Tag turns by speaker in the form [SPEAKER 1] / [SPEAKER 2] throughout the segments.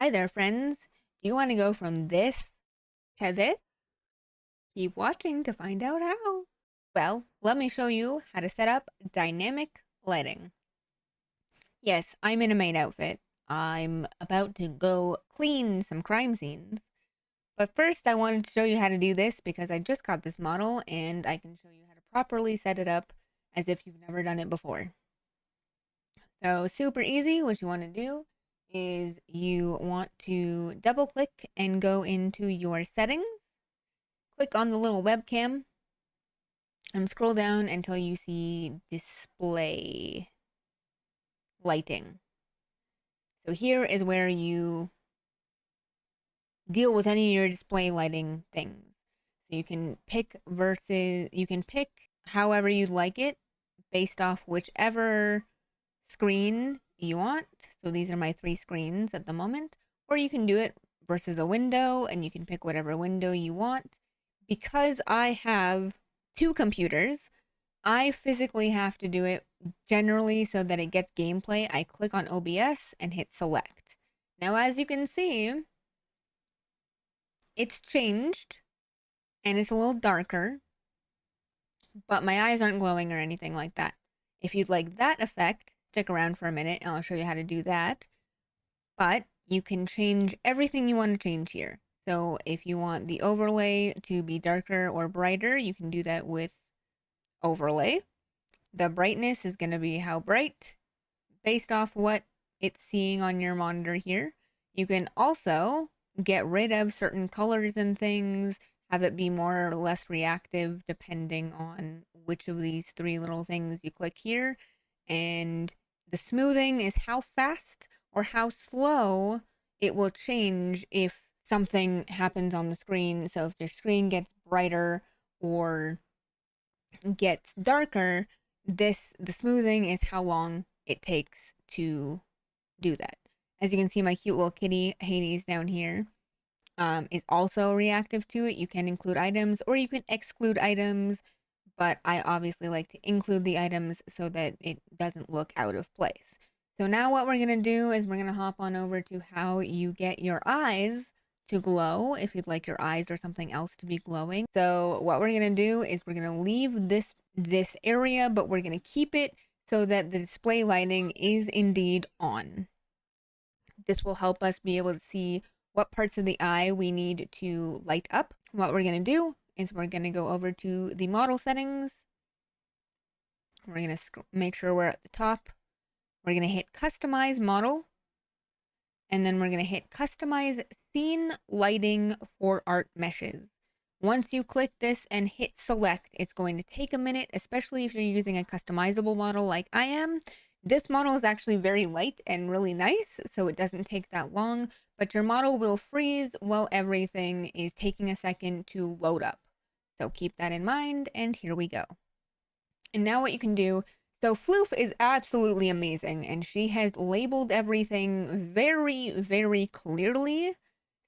[SPEAKER 1] Hi there, friends. Do you want to go from this to this? Keep watching to find out how. Well, let me show you how to set up dynamic lighting. Yes, I'm in a maid outfit. I'm about to go clean some crime scenes. But first, I wanted to show you how to do this because I just got this model and I can show you how to properly set it up as if you've never done it before. So, super easy. What you want to do is you want to double click and go into your settings. Click on the little webcam and scroll down until you see display lighting. So here is where you deal with any of your display lighting things. So you can pick however you'd like it based off whichever screen you want. So these are my 3 screens at the moment. Or you can do it versus a window and you can pick whatever window you want. Because I have 2 computers, I physically have to do it generally so that it gets gameplay. I click on OBS and hit select. Now, as you can see, it's changed and it's a little darker, but my eyes aren't glowing or anything like that. If you'd like that effect, stick around for a minute and I'll show you how to do that. But you can change everything you want to change here. So if you want the overlay to be darker or brighter, you can do that with overlay. The brightness is going to be how bright based off what it's seeing on your monitor here. You can also get rid of certain colors and things, have it be more or less reactive depending on which of these 3 little things you click here. And the smoothing is how fast or how slow it will change if something happens on the screen. So if your screen gets brighter or gets darker, the smoothing is how long it takes to do that. As you can see, my cute little kitty Hades down here is also reactive to it. You can include items or you can exclude items, but I obviously like to include the items so that it doesn't look out of place. So now what we're going to do is we're going to hop on over to how you get your eyes to glow if you'd like your eyes or something else to be glowing. So what we're going to do is we're going to leave this area, but we're going to keep it so that the display lighting is indeed on. This will help us be able to see what parts of the eye we need to light up. What we're going to do is we're going to go over to the model settings. We're going to make sure we're at the top. We're going to hit customize model. And then we're going to hit customize scene lighting for art meshes. Once you click this and hit select, it's going to take a minute, especially if you're using a customizable model like I am. This model is actually very light and really nice, so it doesn't take that long, but your model will freeze while everything is taking a second to load up. So keep that in mind, and here we go. And now what you can do, so Floof is absolutely amazing, and she has labeled everything very, very clearly.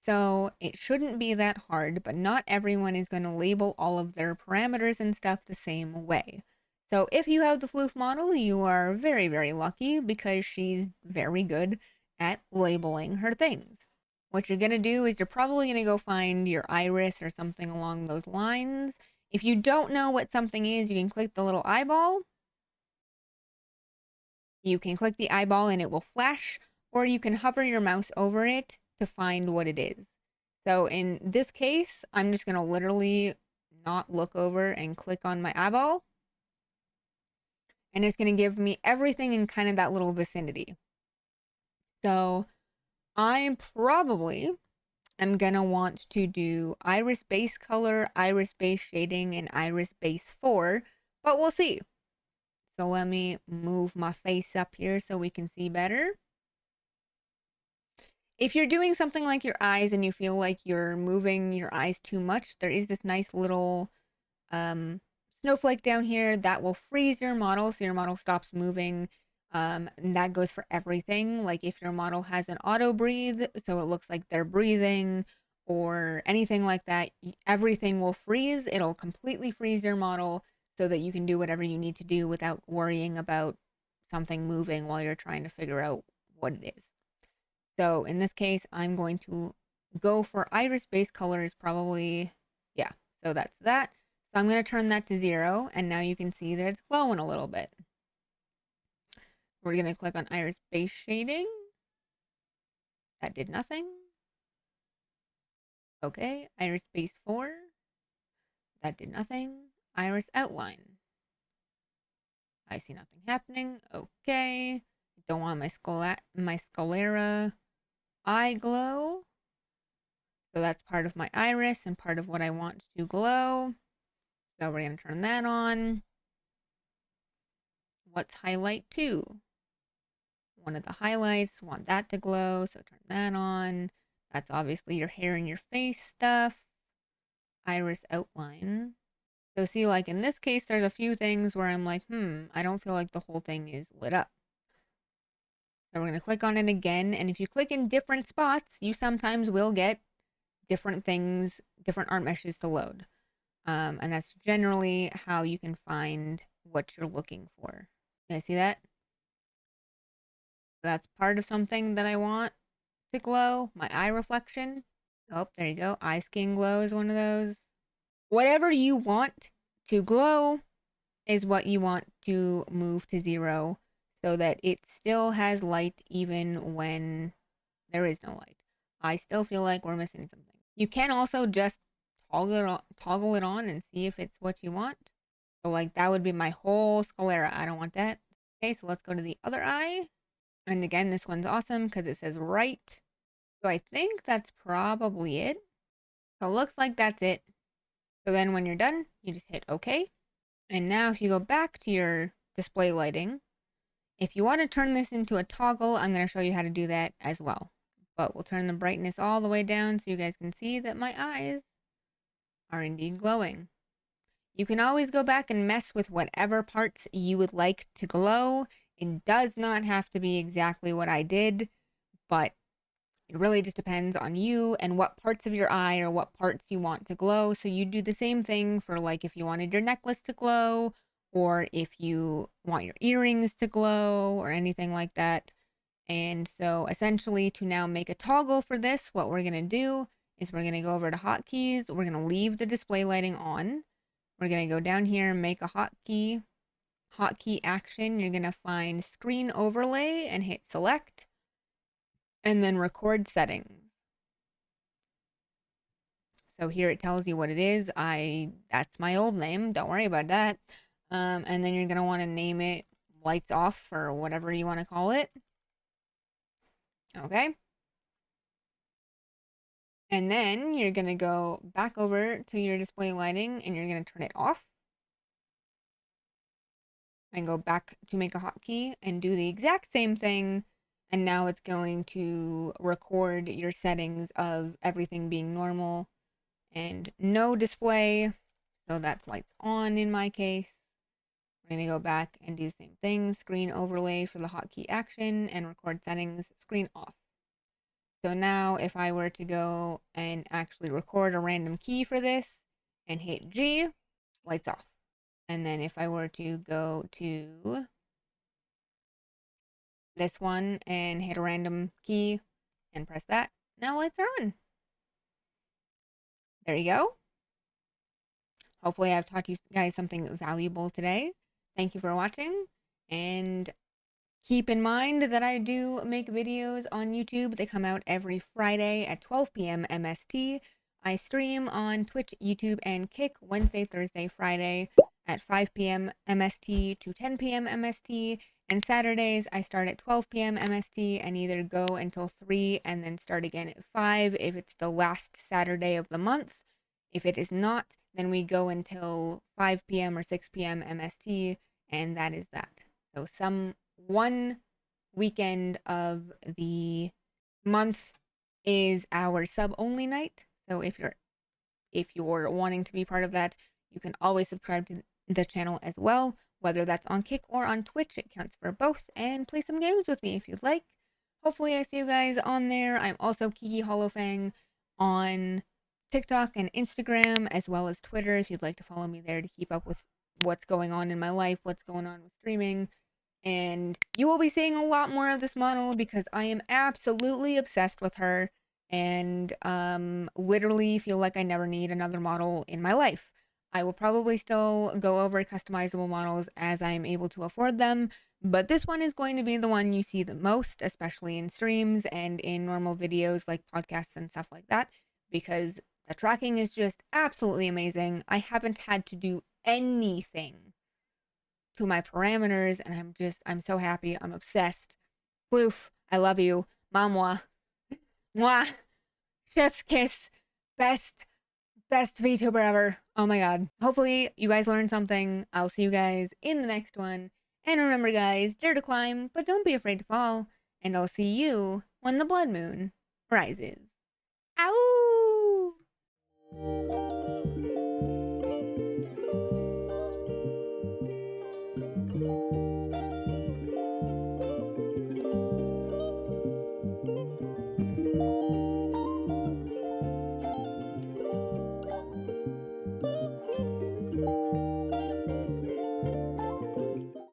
[SPEAKER 1] So it shouldn't be that hard, but not everyone is going to label all of their parameters and stuff the same way. So if you have the Floof model, you are very, very lucky because she's very good at labeling her things. What you're going to do is you're probably going to go find your iris or something along those lines. If you don't know what something is, you can click the little eyeball. You can click the eyeball and it will flash, or you can hover your mouse over it to find what it is. So in this case, I'm just going to literally not look over and click on my eyeball. And it's going to give me everything in kind of that little vicinity. So I probably am going to want to do iris base color, iris base shading, and iris base 4, but we'll see. So let me move my face up here so we can see better. If you're doing something like your eyes and you feel like you're moving your eyes too much, there is this nice little snowflake down here that will freeze your model so your model stops moving. And that goes for everything. Like if your model has an auto breathe, so it looks like they're breathing or anything like that, everything will freeze. It'll completely freeze your model so that you can do whatever you need to do without worrying about something moving while you're trying to figure out what it is. So in this case, I'm going to go for iris base colors, probably, yeah, so that's that. So I'm going to turn that to 0, and now you can see that it's glowing a little bit. We're going to click on iris base shading. That did nothing. Okay, iris base 4. That did nothing. Iris outline. I see nothing happening. Okay. Don't want my sclera eye glow. So that's part of my iris and part of what I want to glow. So we're going to turn that on. What's highlight 2? One of the highlights, want that to glow, so turn that on. That's obviously your hair and your face stuff. Iris outline. So see, like in this case, there's a few things where I'm like, I don't feel like the whole thing is lit up. So we're going to click on it again. And if you click in different spots, you sometimes will get different things, different art meshes to load. And that's generally how you can find what you're looking for. You guys see that? That's part of something that I want to glow. My eye reflection. Oh, there you go. Eye skin glow is one of those. Whatever you want to glow is what you want to move to 0 so that it still has light even when there is no light. I still feel like we're missing something. You can also just toggle it on and see if it's what you want. So like that would be my whole sclera. I don't want that. Okay, so let's go to the other eye. And again, this one's awesome because it says right. So I think that's probably it. So it looks like that's it. So then when you're done, you just hit OK. And now if you go back to your display lighting, if you want to turn this into a toggle, I'm going to show you how to do that as well. But we'll turn the brightness all the way down so you guys can see that my eyes are indeed glowing. You can always go back and mess with whatever parts you would like to glow. It does not have to be exactly what I did, but it really just depends on you and what parts of your eye or what parts you want to glow. So you do the same thing for like if you wanted your necklace to glow or if you want your earrings to glow or anything like that. And so essentially to now make a toggle for this, what we're going to do is we're going to go over to hotkeys. We're going to leave the display lighting on. We're going to go down here and make a hotkey action. You're going to find screen overlay and hit select and then record settings. So here it tells you what it is. That's my old name. Don't worry about that. And then you're going to want to name it lights off or whatever you want to call it. Okay. And then you're going to go back over to your display lighting and you're going to turn it off. And go back to make a hotkey and do the exact same thing. And now it's going to record your settings of everything being normal and no display. So that's lights on in my case. We're going to go back and do the same thing. Screen overlay for the hotkey action and record settings, screen off. So now if I were to go and actually record a random key for this and hit G, lights off. And then if I were to go to this one and hit a random key and press that, now lights are on. There you go. Hopefully I've taught you guys something valuable today. Thank you for watching, and keep in mind that I do make videos on YouTube. They come out every Friday at 12 p.m. MST. I stream on Twitch, YouTube, and Kick Wednesday, Thursday, Friday at 5 p.m. MST to 10 p.m. MST. And Saturdays, I start at 12 p.m. MST and either go until 3 and then start again at 5 if it's the last Saturday of the month. If it is not, then we go until 5 p.m. or 6 p.m. MST, and that is that. So one weekend of the month is our sub-only night. So if you're wanting to be part of that, you can always subscribe to the channel as well, whether that's on Kick or on Twitch. It counts for both, and play some games with me if you'd like. Hopefully I see you guys on there. I'm also KikiHollowFang on TikTok and Instagram, as well as Twitter, if you'd like to follow me there to keep up with what's going on in my life, what's going on with streaming, And you will be seeing a lot more of this model because I am absolutely obsessed with her and literally feel like I never need another model in my life. I will probably still go over customizable models as I am able to afford them, but this one is going to be the one you see the most, especially in streams and in normal videos like podcasts and stuff like that, because the tracking is just absolutely amazing. I haven't had to do anything to my parameters, and I'm so happy. I'm obsessed. Floof, I love you. Mamwa. Mwah. Chef's kiss. Best VTuber ever. Oh my god. Hopefully you guys learned something. I'll see you guys in the next one. And remember guys, dare to climb, but don't be afraid to fall. And I'll see you when the blood moon rises. Ow!